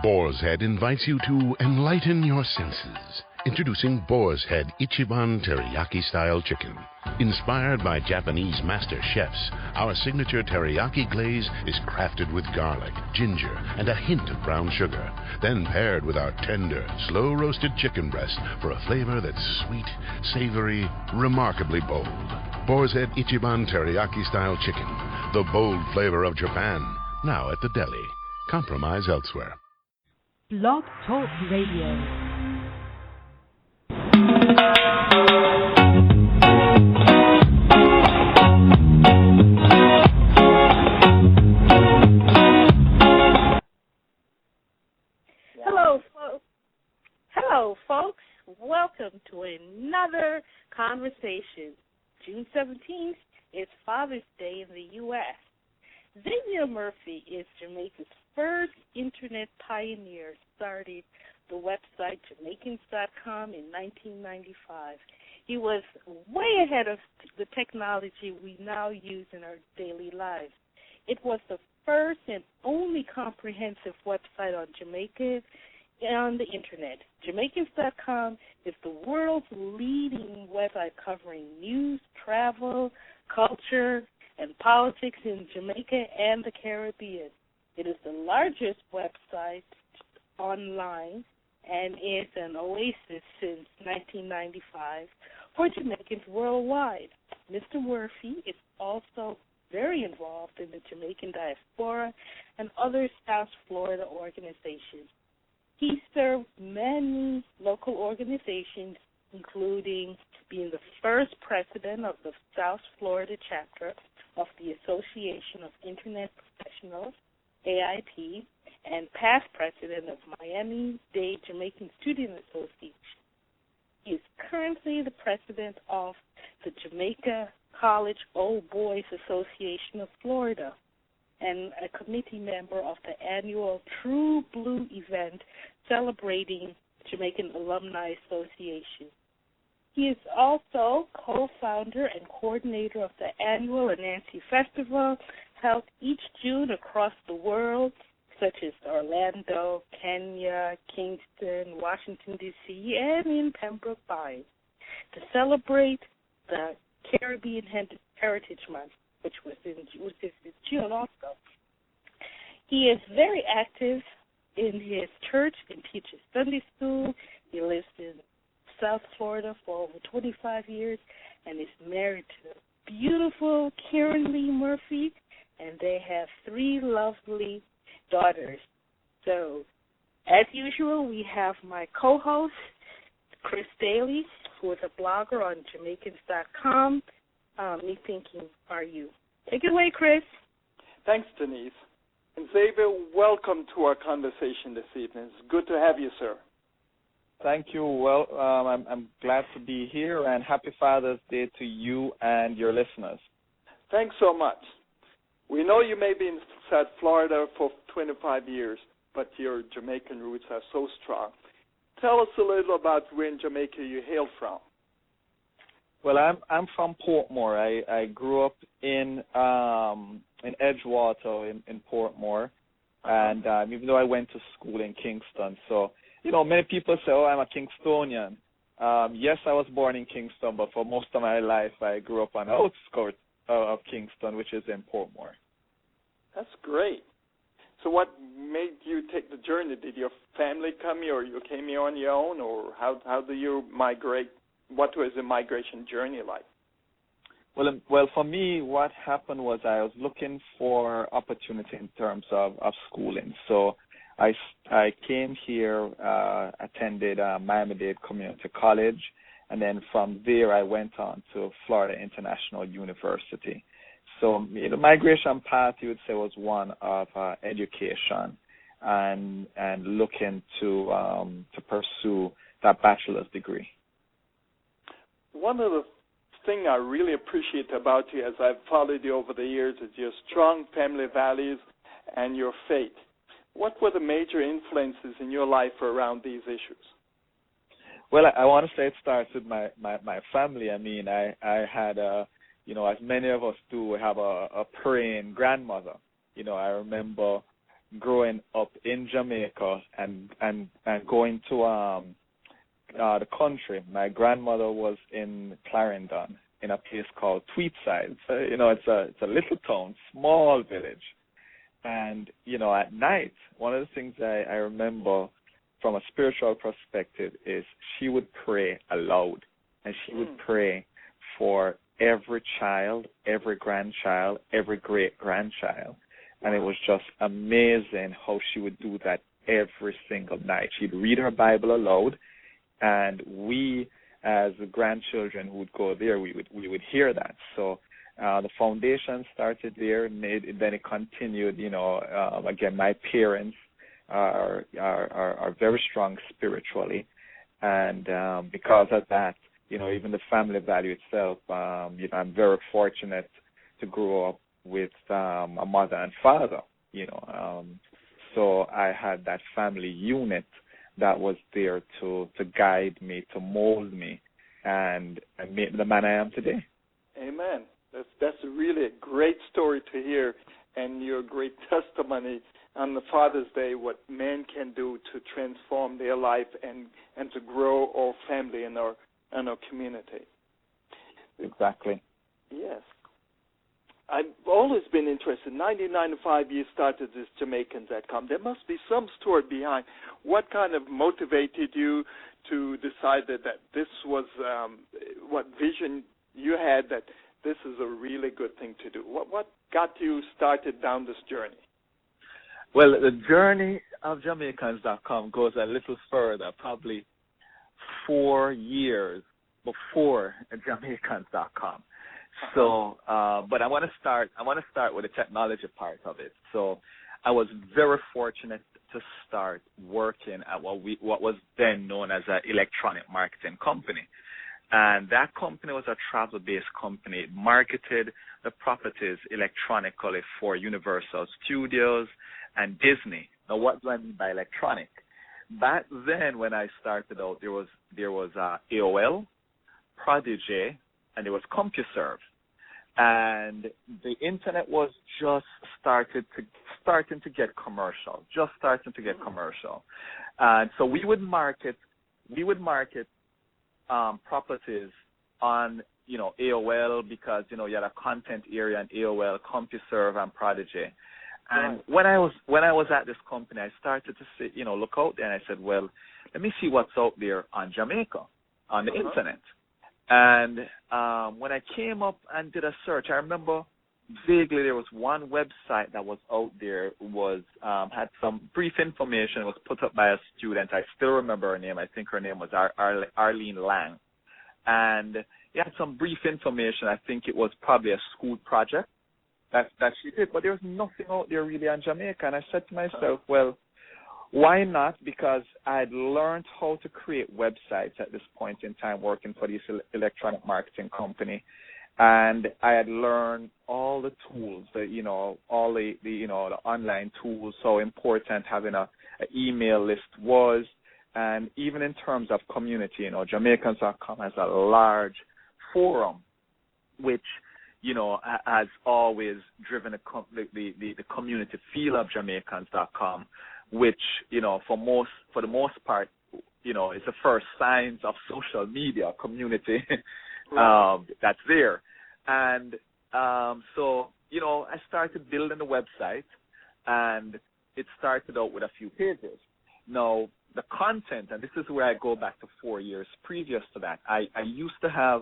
Boar's Head invites you to enlighten your senses. Introducing Boar's Head Ichiban Teriyaki-style chicken. Inspired by Japanese master chefs, our signature teriyaki glaze is crafted with garlic, ginger, and a hint of brown sugar, then paired with our tender, slow-roasted chicken breast for a flavor that's sweet, savory, remarkably bold. Boar's Head Ichiban Teriyaki-style chicken, the bold flavor of Japan, now at the deli. Compromise elsewhere. Blog Talk Radio. Hello, folks. Welcome to another conversation. June 17th is Father's Day in the U.S. Xavier Murphy is Jamaica's first internet pioneer, started the website Jamaicans.com in 1995. He was way ahead of the technology we now use in our daily lives. It was the first and only comprehensive website on Jamaica on the internet. Jamaicans.com is the world's leading website covering news, travel, culture, and politics in Jamaica and the Caribbean. It is the largest website online and is an oasis since 1995 for Jamaicans worldwide. Mr. Murphy is also very involved in the Jamaican diaspora and other South Florida organizations. He served many local organizations, including being the first president of the South Florida chapter of the Association of Internet Professionals, AIP, and past president of Miami-Dade Jamaican Student Association. He is currently the president of the Jamaica College Old Boys Association of Florida and a committee member of the annual True Blue event celebrating Jamaican Alumni Association. He is also co-founder and coordinator of the annual Anansi Festival, held each June across the world, such as Orlando, Kenya, Kingston, Washington, D.C., and in Pembroke Pines, to celebrate the Caribbean Heritage Month, which is in June also. He is very active in his church and teaches Sunday school. He lives in South Florida for over 25 years and is married to beautiful Karen Lee Murphy, and they have 3 lovely daughters. So, as usual, we have my co-host, Chris Daly, who is a blogger on Jamaicans.com. Me thinking, are you? Take it away, Chris. Thanks, Denise. And Xavier, welcome to our conversation this evening. It's good to have you, sir. Thank you. Well, I'm glad to be here, and happy Father's Day to you and your listeners. Thanks so much. We know you may be in South Florida for 25 years, but your Jamaican roots are so strong. Tell us a little about where in Jamaica you hail from. Well, I'm from Portmore. I grew up in Edgewater in Portmore, and even though I went to school in Kingston, so many people say, "Oh, I'm a Kingstonian." Yes, I was born in Kingston, but for most of my life, I grew up on the outskirts of Kingston, which is in Portmore. That's great. So what made you take the journey? Did your family come here, or you came here on your own, or how do you migrate? What was the migration journey like? Well, for me, what happened was I was looking for opportunity in terms of schooling. So I came here, attended Miami-Dade Community College, and then from there I went on to Florida International University. So the migration path, you would say, was one of education and looking to pursue that bachelor's degree. One of the things I really appreciate about you as I've followed you over the years is your strong family values and your faith. What were the major influences in your life around these issues? Well, I want to say it starts with my family. I mean, I had, as many of us do, we have a praying grandmother. I remember growing up in Jamaica and going to the country. My grandmother was in Clarendon in a place called Tweedside. So, it's a little town, small village. And, at night, one of the things I remember from a spiritual perspective is she would pray aloud, and she would pray for every child, every grandchild, every great-grandchild. And it was just amazing how she would do that every single night. She'd read her Bible aloud, and we, as the grandchildren who would go there, we would hear that. So the foundation started there, and then it continued. Again, my parents are very strong spiritually, and because of that, even the family value itself, I'm very fortunate to grow up with a mother and father, so I had that family unit that was there to guide me, to mold me, and make me the man I am today. Amen. That's really a great story to hear, and your great testimony on the Father's Day, what man can do to transform their life and to grow our family and our community. Exactly. Yes. I've always been interested. In 1995, you started this Jamaicans.com. There must be some story behind. What kind of motivated you to decide that this was what vision you had, that this is a really good thing to do? What got you started down this journey? Well, the journey of Jamaicans.com goes a little further, probably 4 years before Jamaicans.com. So, but I want to start with the technology part of it. So, I was very fortunate to start working at what was then known as an electronic marketing company. And that company was a travel-based company. It marketed the properties electronically for Universal Studios and Disney. Now, what do I mean by electronic? Back then, when I started out, there was AOL, Prodigy, and there was CompuServe. And the internet was just starting to get commercial, And so we would market properties on, AOL, because, you had a content area in AOL, CompuServe, and Prodigy. And when I was at this company, I started to see, look out there, and I said, well, let me see what's out there on Jamaica, on the internet. And when I came up and did a search, I remember vaguely there was one website that was out there, had some brief information. It was put up by a student. I still remember her name. I think her name was Arlene Lang. And it had some brief information. I think it was probably a school project that she did. But there was nothing out there really on Jamaica. And I said to myself, well, why not? Because I had learned how to create websites at this point in time working for this electronic marketing company. And I had learned all the tools, all the online tools, how important having an email list was. And even in terms of community, Jamaicans.com has a large forum, which, has always driven the community feel of Jamaicans.com, which, for the most part, is the first signs of social media community that's there. And so, I started building the website, and it started out with a few pages. Now, the content, and this is where I go back to 4 years previous to that, I used to have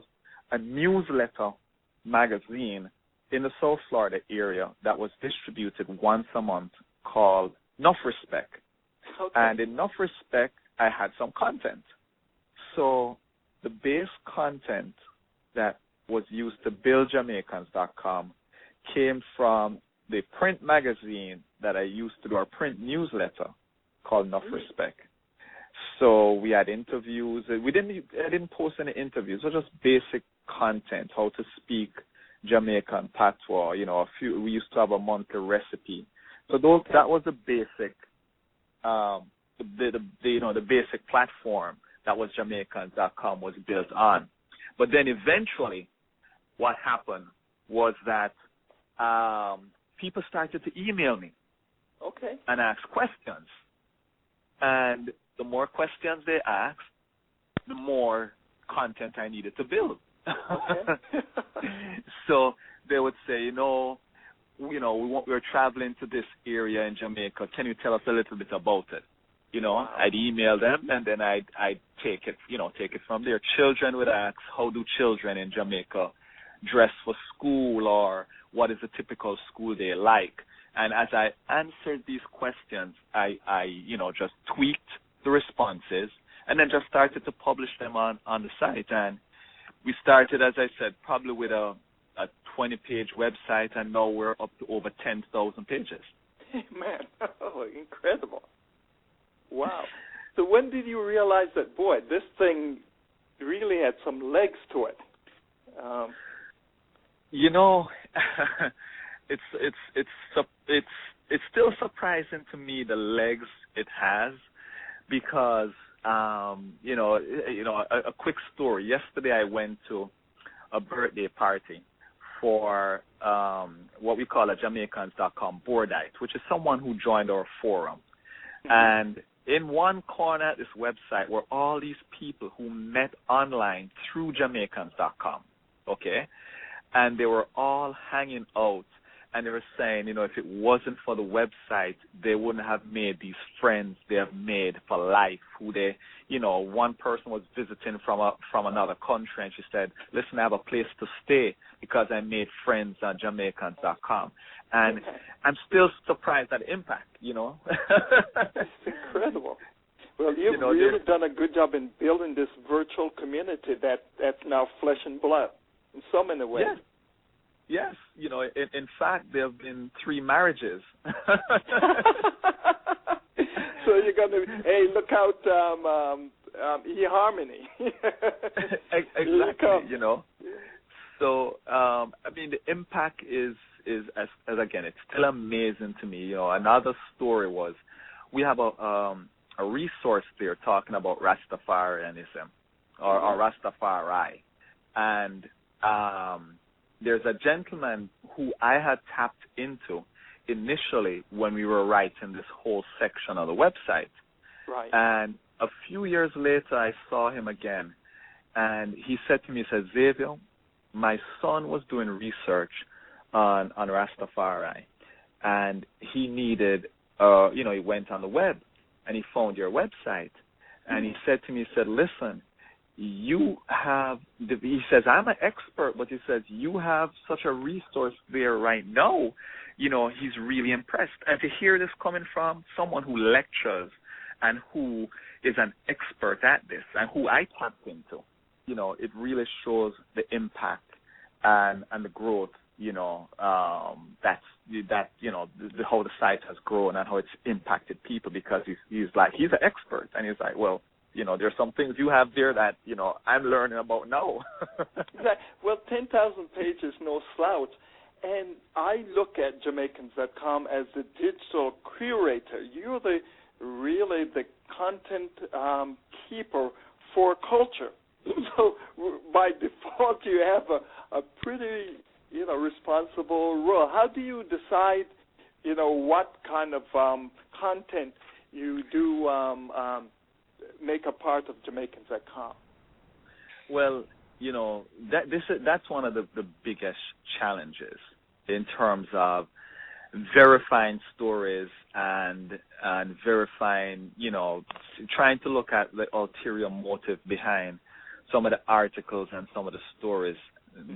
a newsletter magazine in the South Florida area that was distributed once a month called Enough Respect. Okay. And in Enough Respect, I had some content. So the base content that was used to build Jamaicans.com came from the print magazine that I used to do, our print newsletter called Enough Respect. So we had interviews. I didn't post any interviews. It was just basic content, how to speak Jamaican patois. We used to have a monthly recipe. So that was the basic, the basic platform that was Jamaicans.com was built on. But then eventually, what happened was that people started to email me. Okay. and ask questions. And the more questions they asked, the more content I needed to build. Okay. So they would say, we're traveling to this area in Jamaica. Can you tell us a little bit about it? Wow. I'd email them, and then I'd take it from there. Children would ask, how do children in Jamaica dress for school, or what is a typical school day like? And as I answered these questions, I just tweaked the responses and then just started to publish them on the site. And we started, as I said, probably with a 20-page website, and now we're up to over 10,000 pages. Man, incredible. Wow. So when did you realize that, boy, this thing really had some legs to it? It's still surprising to me the legs it has, because a quick story. Yesterday I went to a birthday party for what we call a Jamaicans.com boardite, which is someone who joined our forum. And in one corner of this website were all these people who met online through Jamaicans.com, okay? And they were all hanging out, and they were saying, if it wasn't for the website, they wouldn't have made these friends they have made for life, who they, one person was visiting from another country, and she said, listen, I have a place to stay because I made friends on Jamaicans.com. And I'm still surprised at the impact, It's incredible. Well, you've really done a good job in building this virtual community that's now flesh and blood in so many ways. Yes. In fact, there have been 3 marriages. So you're going to, hey, look out, eHarmony. Exactly, So, the impact is as again, it's still amazing to me. Another story was, we have a resource there talking about Rastafarianism or Rastafari, and there's a gentleman who I had tapped into initially when we were writing this whole section of the website. Right. And a few years later, I saw him again, and he said to me, Xavier, my son was doing research on Rastafari, and he needed, he went on the web, and he found your website, and he said to me, listen, you have, he says, I'm an expert, but he says, you have such a resource there right now. He's really impressed. And to hear this coming from someone who lectures and who is an expert at this and who I tapped into, it really shows the impact and the growth, how the site has grown and how it's impacted people, because he's an expert, and he's like, well, there's some things you have there that, I'm learning about now. Exactly. Well, 10,000 pages, no slouch. And I look at Jamaicans.com as the digital curator. You're really the content keeper for culture. So by default, you have a pretty, responsible role. How do you decide, what kind of content you do make a part of Jamaicans.com? Well, that's one of the biggest challenges in terms of verifying stories and verifying, trying to look at the ulterior motive behind some of the articles and some of the stories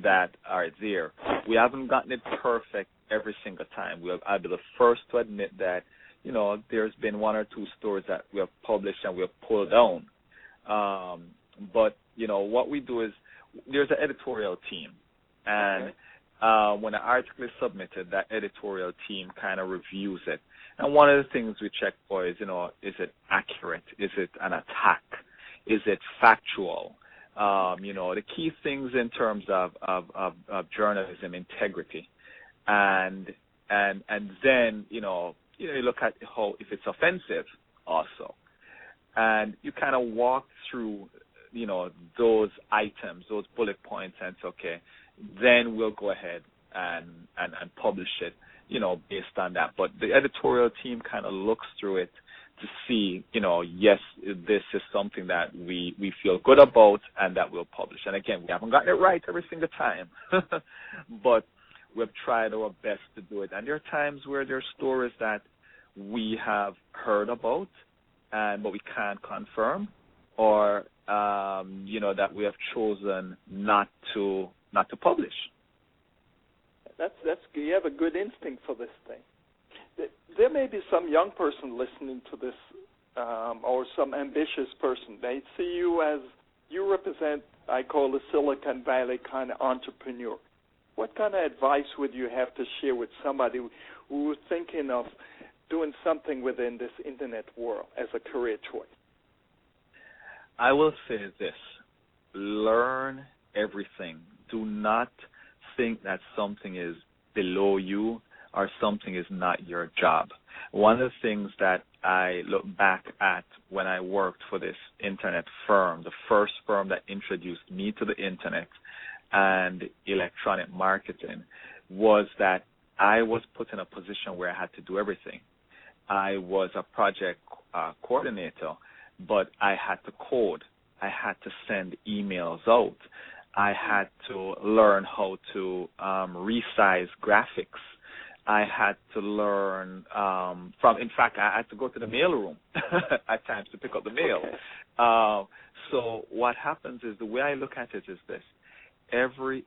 that are there. We haven't gotten it perfect every single time. I'll be the first to admit that, there's been 1 or 2 stories that we have published and we have pulled down. But, what we do is, there's an editorial team. And when an article is submitted, that editorial team kind of reviews it. And one of the things we check for is, is it accurate? Is it an attack? Is it factual? The key things in terms of journalism, integrity. And then, you look at how, if it's offensive also. And you kind of walk through, those items, those bullet points, and it's okay. Then we'll go ahead and publish it. based on that. But the editorial team kind of looks through it to see, yes, this is something that we feel good about and that we'll publish. And again, we haven't gotten it right every single time, but we've tried our best to do it. And there are times where there are stories that we have heard about, but we can't confirm, or that we have chosen not to publish. That's you have a good instinct for this thing. There may be some young person listening to this, or some ambitious person. They see you represent, I call the Silicon Valley kind of entrepreneur. What kind of advice would you have to share with somebody who is thinking of doing something within this internet world as a career choice? I will say this: learn everything. Do not think that something is below you or something is not your job. One of the things that I look back at when I worked for this internet firm, the first firm that introduced me to the internet and electronic marketing, was that I was put in a position where I had to do everything. I was a project coordinator, but I had to code. I had to send emails out. I had to learn how to resize graphics. I had to learn in fact, I had to go to the mailroom at times to pick up the mail. Okay. So what happens is, the way I look at it is this: everything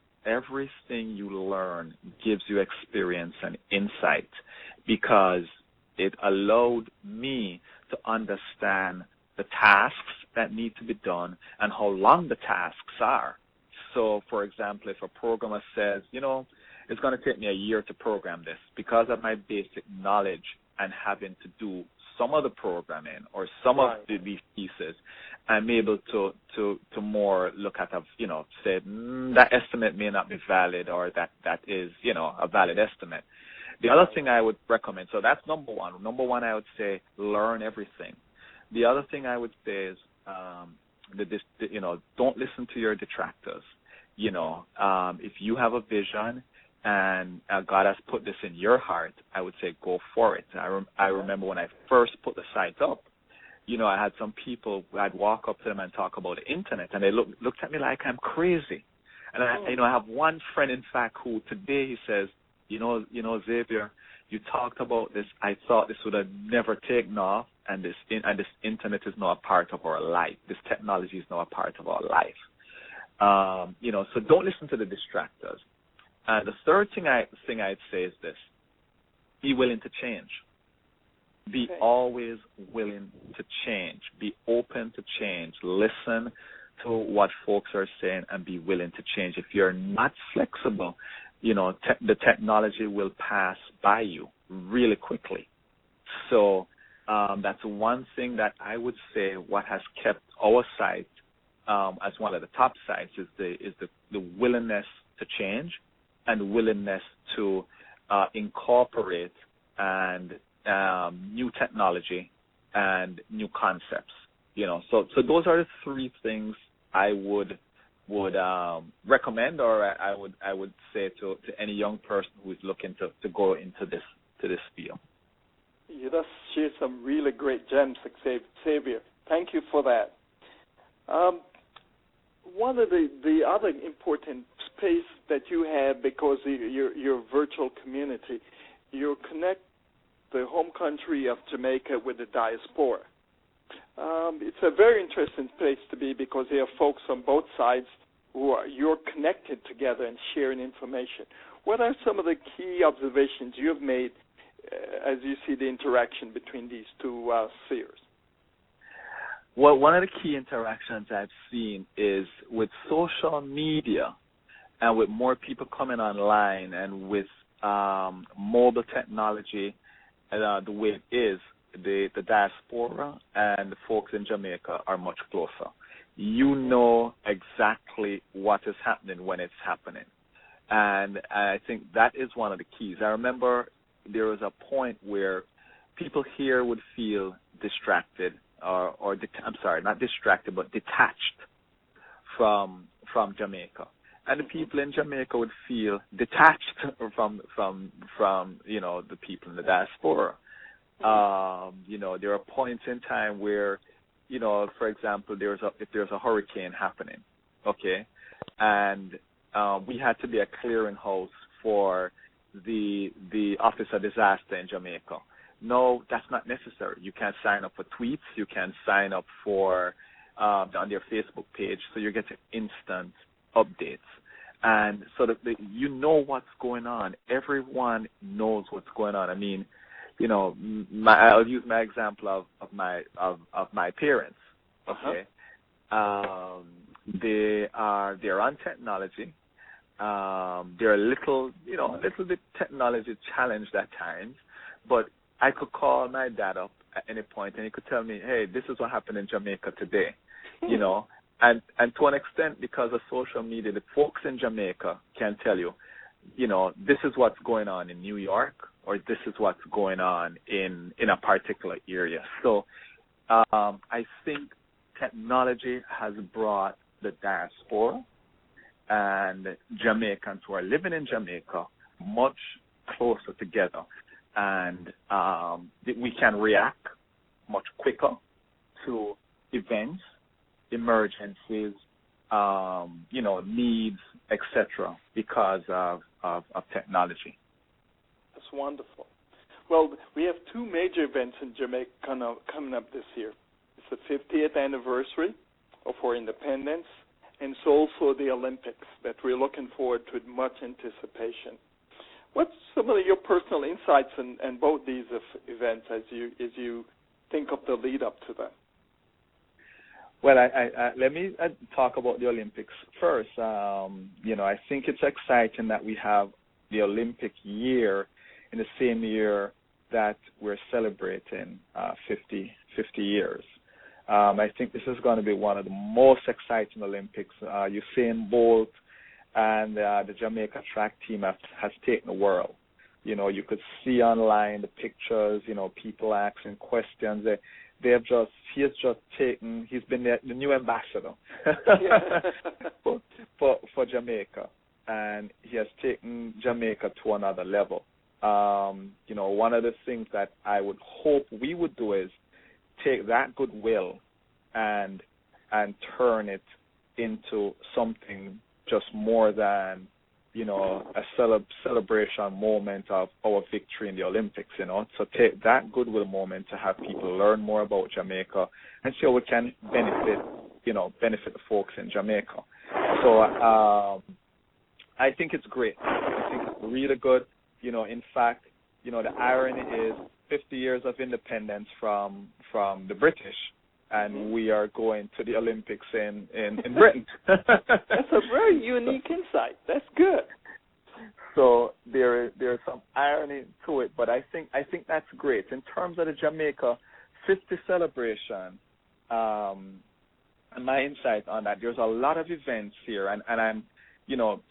you learn gives you experience and insight, because it allowed me to understand the tasks that need to be done and how long the tasks are. So, for example, if a programmer says, it's going to take me a year to program this, because of my basic knowledge and having to do some of the programming or some of these pieces, I'm able to more look at, say, that estimate may not be valid, or that is, a valid estimate. The other thing I would recommend, so that's number one. Number one, I would say learn everything. The other thing I would say is, don't listen to your detractors. If you have a vision and God has put this in your heart, I would say go for it. I remember when I first put the site up, I had some people, I'd walk up to them and talk about the internet, and they looked at me like I'm crazy. And I have one friend, in fact, who today he says, Xavier, you talked about this. I thought this would have never taken off, and this internet is now a part of our life. This technology is now a part of our life. So don't listen to the distractors. And the third thing I'd say is this: be willing to change. Be always willing to change. Be open to change. Listen to what folks are saying and be willing to change. If you're not flexible, the technology will pass by you really quickly. So that's one thing that I would say what has kept our site as one of the top sites is the willingness to change and willingness to incorporate and new technology and new concepts. So those are the three things I would recommend, or I would say to any young person who is looking to go into this field. You just shared some really great gems, Xavier. Thank you for that. One of the other important space that you have, because your virtual community, you connect the home country of Jamaica with the diaspora. It's a very interesting place to be, because there are folks on both sides you're connected together and sharing information. What are some of the key observations you've made as you see the interaction between these two spheres? Well, one of the key interactions I've seen is with social media and with more people coming online and with mobile technology, the way it is, the diaspora and the folks in Jamaica are much closer. You know exactly what is happening when it's happening. And I think that is one of the keys. I remember there was a point where people here would feel distracted, not distracted, but detached from Jamaica. and the people in Jamaica would feel detached from the people in the diaspora. There are points in time where, for example, if there's a hurricane happening, okay, and we had to be a clearinghouse for the Office of Disaster in Jamaica. No, that's not necessary. You can sign up for tweets. You can sign up for on their Facebook page, so you get instant updates. And so that you know what's going on. Everyone knows what's going on. I mean, I'll use my example of my parents. Okay, they're on technology. They're a little bit technology challenged at times, but I could call my dad up at any point and he could tell me, hey, this is what happened in Jamaica today, and to an extent, because of social media, the folks in Jamaica can tell you, this is what's going on in New York, or this is what's going on in a particular area. So I think technology has brought the diaspora and Jamaicans who are living in Jamaica much closer together, and we can react much quicker to events, emergencies, needs, etc., because of technology. That's wonderful. Well, we have two major events in Jamaica coming up this year. It's the 50th anniversary of our independence, and it's also the Olympics that we're looking forward to with much anticipation. What's some of your personal insights in both these events as you think of the lead up to them? Well, let me talk about the Olympics first. I think it's exciting that we have the Olympic year in the same year that we're celebrating 50 years. I think this is going to be one of the most exciting Olympics. Usain Bolt and the Jamaica track team has taken the world. You could see online the pictures, people asking questions. He's been the new ambassador for Jamaica, and he has taken Jamaica to another level. One of the things that I would hope we would do is take that goodwill and turn it into something just more than a celebration moment of our victory in the Olympics, So take that goodwill moment to have people learn more about Jamaica and see how we can benefit the folks in Jamaica. So I think it's great. I think it's really good. In fact, the irony is 50 years of independence from the British, and we are going to the Olympics in Britain. That's a very unique insight. That's good. So there's some irony to it, but I think that's great. In terms of the Jamaica 50 celebration, and my insight on that, there's a lot of events here, and I'm,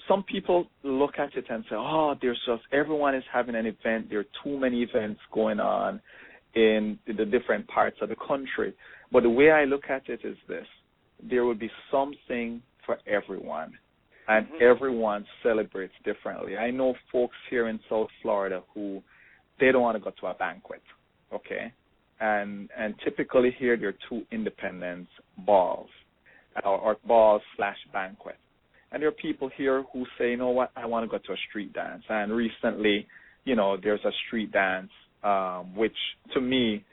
some people look at it and say, oh, everyone is having an event. There are too many events going on in the different parts of the country. But the way I look at it is this: there will be something for everyone, and everyone celebrates differently. I know folks here in South Florida who they don't want to go to a banquet, okay? And typically here there are two independence balls, or balls/banquet. And there are people here who say, you know what, I want to go to a street dance. And recently, there's a street dance, which to me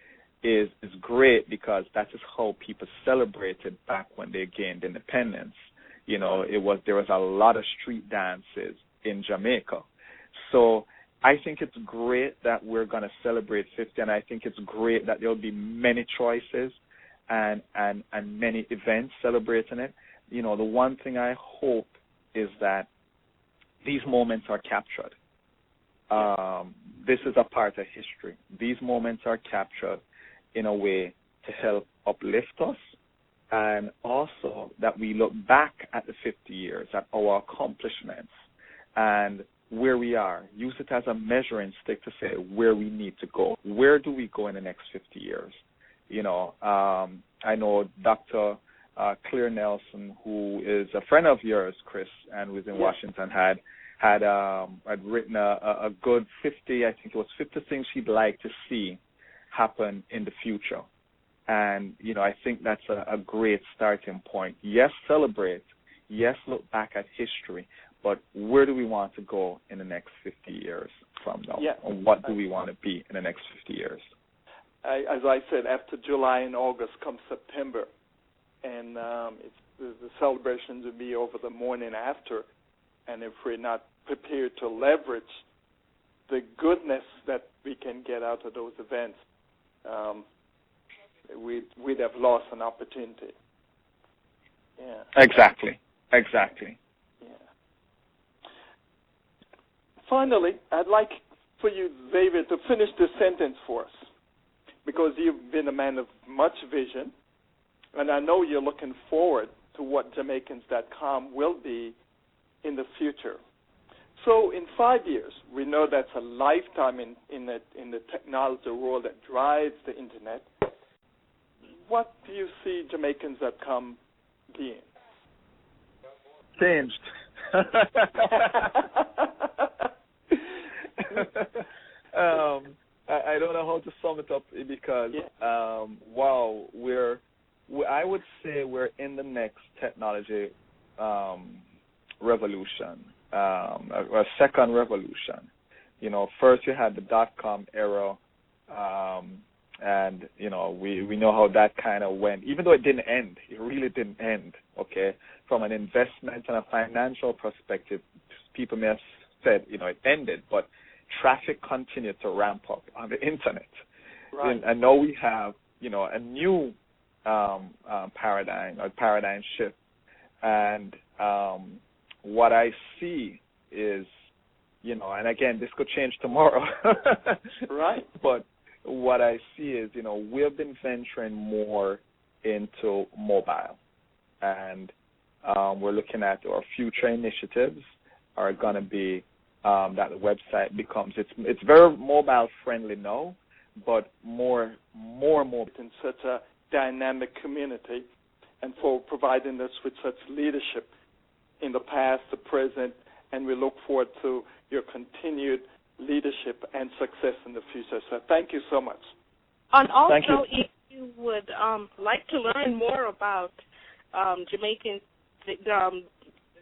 is great because that is how people celebrated back when they gained independence. There was a lot of street dances in Jamaica. So I think it's great that we're going to celebrate 50, and I think it's great that there will be many choices and many events celebrating it. The one thing I hope is that these moments are captured. This is a part of history. These moments are captured in a way to help uplift us, and also that we look back at the 50 years, at our accomplishments, and where we are. Use it as a measuring stick to say where we need to go. Where do we go in the next 50 years? I know Dr. Claire Nelson, who is a friend of yours, Chris, and was in Washington, had written a good 50, I think it was 50 things she'd like to see happen in the future. And, I think that's a great starting point. Yes, celebrate. Yes, look back at history. But where do we want to go in the next 50 years from now? Yeah. And what do we want to be in the next 50 years? As I said, after July and August comes September. And the celebrations will be over the morning after. And if we're not prepared to leverage the goodness that we can get out of those events, we'd have lost an opportunity. Yeah. Exactly. Yeah. Finally, I'd like for you, Xavier, to finish this sentence for us, because you've been a man of much vision, and I know you're looking forward to what Jamaicans.com will be in the future. So in 5 years, we know that's a lifetime in the technology world that drives the Internet. What do you see Jamaicans.com being? Changed. I don't know how to sum it up because, wow, I would say we're in the next technology revolution, a second revolution. First you had the dot-com era, and, we know how that kind of went. Even though it didn't end, it really didn't end, okay? From an investment and a financial perspective, people may have said, it ended, but traffic continued to ramp up on the Internet. Right. And now we have, a new paradigm shift. And what I see is, and again, this could change tomorrow. Right. But what I see is, we've been venturing more into mobile. And we're looking at our future initiatives are going to be that the website becomes, it's very mobile friendly now, but more mobile. In such a dynamic community, and for providing us with such leadership in the past, the present, and we look forward to your continued leadership and success in the future. So thank you so much. And also, Thank you. if you would like to learn more about Jamaican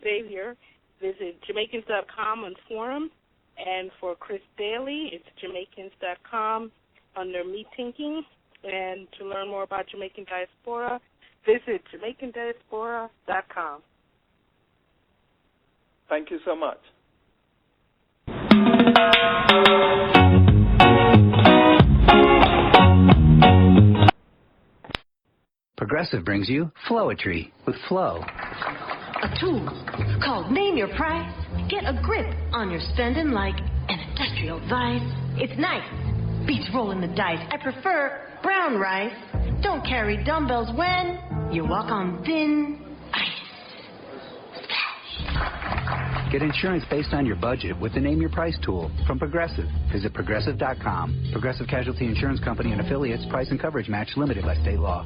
Xavier, visit Jamaicans.com on forum. And for Chris Daly, it's Jamaicans.com under Me Thinking. And to learn more about Jamaican Diaspora, visit JamaicanDiaspora.com. Thank you so much. Progressive brings you Flowetry with Flow. A tool called Name Your Price. Get a grip on your spending like an industrial vice. It's nice. Beats rolling the dice. I prefer brown rice. Don't carry dumbbells when you walk on thin ice. Splash. Get insurance based on your budget with the Name Your Price tool from Progressive. Visit Progressive.com. Progressive Casualty Insurance Company and affiliates. Price and coverage match limited by state law.